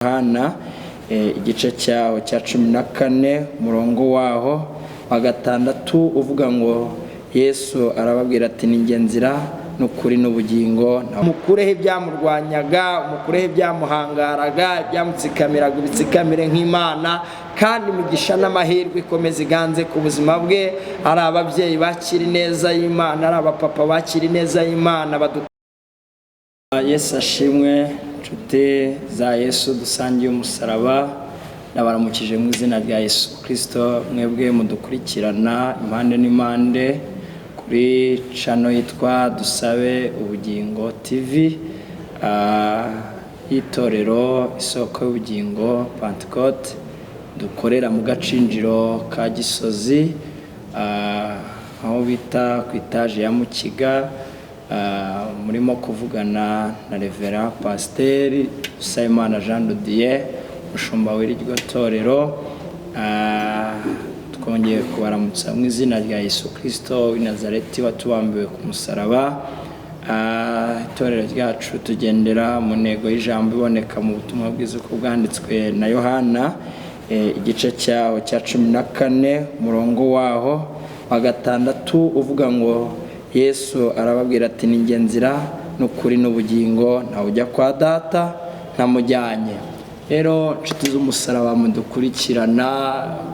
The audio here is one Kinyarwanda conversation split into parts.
Yohana igice cyaho cya 14 umurongo waho wa gatandatu uvuga ngo Yesu arababwira ati ni nge nzira n'ukuri n'ubugingo, mukureho ibyamurwanyaga, mukureho ibyamuhangaraga, ibyamutsikamiraga ibitsikamire nk'Imana, kandi imigisha n'amahirwe ikomeza iganze ku buzima bwe. Ari ababyeyi bakiri neza y'Imana, ari abapapa bakiri neza y'Imana. Yesu ashimwe. Nshuti za Yesu dusangiye umusaraba, nabaramukije mu izina rya Yesu Kristo. Mwebwe mudukurikirana impande n'impande kuri channel yitwa Dusabe Ubugingo TV, itorero Isoko y'Ubugingo Pentecote, dukorera mu Gacinjiro ka Gisozi, aho bita ku itaje ya Mukiga. Murimo kuvugana na Reverend Pasteur Simon Jean de Dieu, umushumba w'iryo torero. Twongeye kubaramutsa mu izina rya Yesu Kristo w'i Nazareti watubambiwe ku musaraba. Itorero ryacu tugendera mu ntego y'ijambo iboneka mu butumwa bwiza uko bwanditswe na Yohana igice cyaho cya 14 umurongo waho wa gatandatu uvuga ngo Yesu arababwira ati ni nge nzira n'ukuri n'ubugingo, ntawe ujya kwa Data ntamujyanye. Rero nshuti z'umusaraba mudukurikirana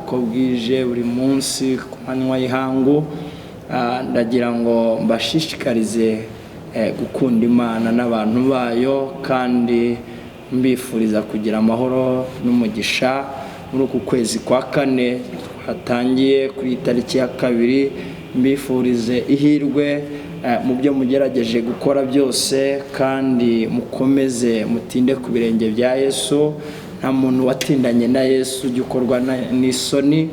ko bwije buri munsi ku manywa y'ihangu, ndagira ngo mbashishikarize gukunda Imana n'abantu bayo, kandi mbifuriza kugira amahoro n'umugisha muri uku kwezi kwa 4 hatangiye kuri tariki ya 2. Mbifurize ihirwe mu byo mugerageje gukora byose, kandi mukomeze mutinde ku birenge bya Yesu. Nta muntu watindanye na Yesu gikorwa n'isoni,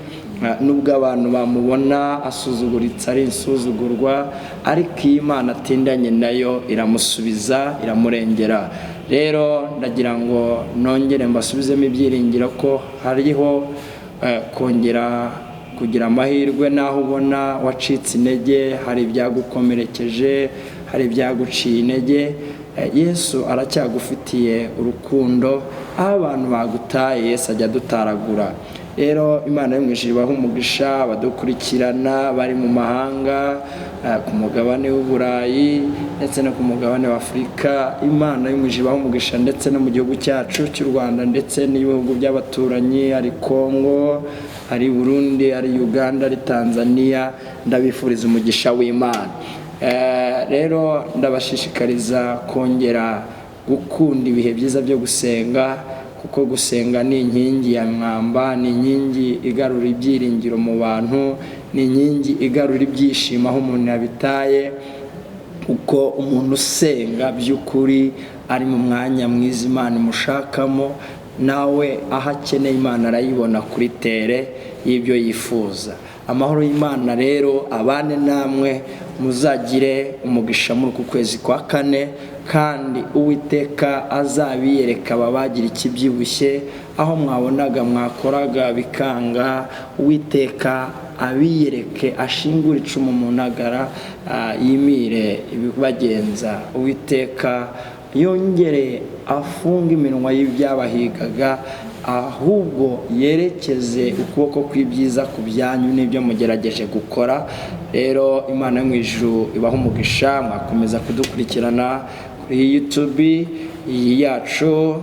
nubwo abantu bamubona asuzuguritse ari insuzugurwa, ariko Imana atindanye nayo iramusubiza, iramurengera. Rero ndagira ngo nongere mbasubizemo ibyiringiro ko hariho kongera kugira amahirwe. Naho ubona wacitse intege, hari ibyagukomerekeje, hari ibyaguciye intege, Yesu aracyagufitiye urukundo. Aho abantu bagutaye Yesu ajya dutaragura. Rero Imana yo mu ijuru ibaha umugisha badukurikirana bari mu mahanga, ku mugabane w'Uburayi ndetse no ku mugabane wa Afurika. Imana yo mu ijuru ibaha umugisha, ndetse no mu gihugu cyacu cy'u Rwanda, ndetse n'ibihugu by'abaturanyi, ari Kongo, ari Burundi, ari Uganda, ari Tanzania. Ndabifuriza umugisha w'Imana. Rero ndabashishikariza kongera gukunda ibihe byiza byo gusenga, kuko gusenga ni inkingi ya mwamba, ni inkingi igarura ibyiringiro mu bantu, ni inkingi igarura ibyishimo aho umuntu yabitaye. Uko umuntu usenga by'ukuri ari mu mwanya mwiza Imana imushakamo, nawe aho akeneye Imana arayibona kuri tere y'ibyo yifuza. Amahoro y'Imana rero abane namwe, muzagire umugisha muri uku kwezi kwa 4, kandi Uwiteka azabiyereka ababagira ikibyibushye, aho mwabonaga mwakoraga bikanga. Uwiteka abiyereke, ashingure icumu mu ntagara, yimire ibibagenza. Uwiteka yongere afunga iminwa y'ibyabahigaga, ahubwo yerekeze ukuboko kw'ibyiza ku byanyu n'ibyo mugerageje gukora. Rero Imana yo mu ijuru ibaha umugisha. Mwakomeza kudukurikirana kuri YouTube yacu.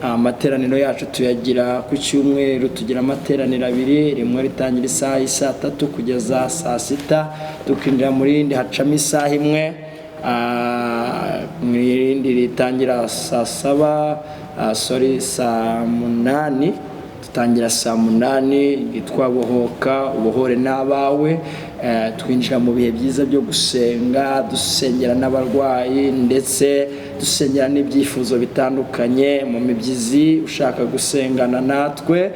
Amateraniro yacu tuyagira ku cyumweru, tugira amateraniro 2, rimwe ritangira isaha 3 kugeza saa 6, tukinjira muri rindi hacamo isaha 1, mwirindi ritangira saa 7, saa 8, tutangira saa 8, yitwa Bohoka ubohore n'abawe. Twinjira mu bihe byiza byo gusenga, dusengera n'abarwayi, ndetse dusengera n'ibyifuzo bitandukanye mu mibyizi. Ushaka gusengana natwe,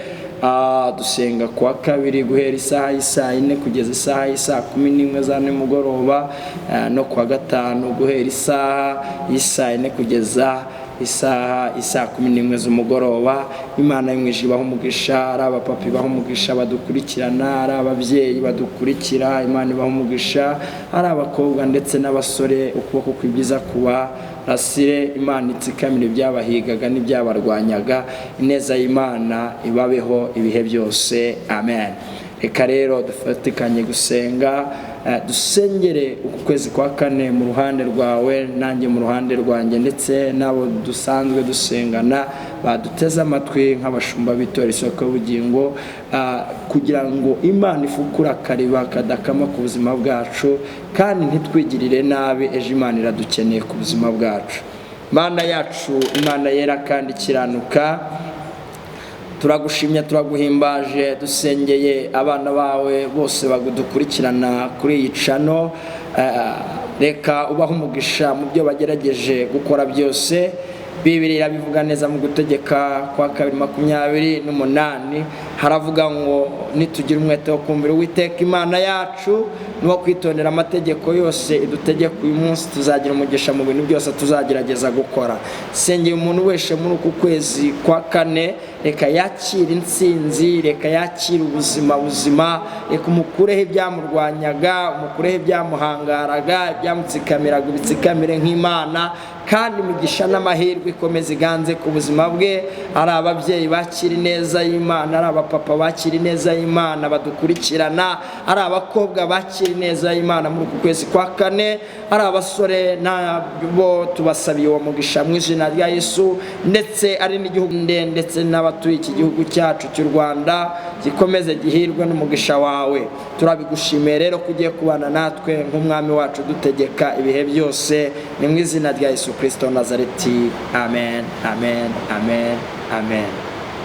dusenga kuwa 2 guhera isaha 4 kugeza isaha 11 za nimugoroba, no kuwa 5 guhera isaha 4 kugeza isaha 11 z'umugoroba. Imana y'umwijuru ibahe umugisha, ari abapapa ibahe umugisha badukurikirana, ari ababyeyi badukurikira Imana ibahe umugisha, ari abakobwa ndetse n'abasore ukuboko kw'ibyiza kuba rasire. Imana itsikamire ibyabahigaga n'ibyabarwanyaga, ineza y'Imana ibabeho ibihe byose, amen. Reka rero dufatikanye gusenga, dusengere uku kwezi kwa kane mu ruhande rwawe nanjye mu ruhande rwanjye, ndetse nabo dusanzwe dusengana baduteze amatwi nk'abashumba b'itorero Isoko y'Ubugingo, kugira ngo Imana ifukure akariba kadakama ku buzima bwacu kandi ntitwigirire nabi. Ejo Imana iradukeneye ku buzima bwacu. Mana yacu, Imana yera kandi ikiranuka, turagushimye turaguhimbaje, dusengeye abana bawe bose bagudukurikirana kuri iyi channel. Reka ubahe umugisha mu byo bagerageje gukora byose. Bibiliya bivuga neza mu Gutegeka kwa 2:28 haravuga ngo nitugira umwete wo kumvira Uwiteka Imana yacu no kwitondera amategeko yose idutegeka uyu munsi, tuzagira umugisha mu bintu byose tuzagerageza gukora. Sengeye umuntu wese muri uku kwezi kwa kane, reka yakira intsinzi, reka yakira ubuzima buzima, reka umukureho ibyamurwanyaga, umukureho ibyamuhangaraga, ibyamutsikamiraga ibitsikamire nk'Imana, kandi imigisha n'amahirwe ikomeze iganze ku buzima bwe. Ari ababyeyi bakira neza y'Imana, ari abapapa bakira neza y'Imana badukurikirana, ari abakobwa bakira neza y'Imana muri uku kwezi kwa kane, ari abasore nabo tubasabiye uwo mugisha mu izina rya Yesu, ndetse ari n'igihugu ndetse n'abatuye iki gihugu cyacu cy'u Rwanda gikomeze gihirwe n'umugisha wawe. Turabigushimiye rero kugiye kubana natwe nk'umwami wacu dutegeka ibihe byose, ni mu izina rya Yesu Kristo Nazareti, amen, amen, amen, amen.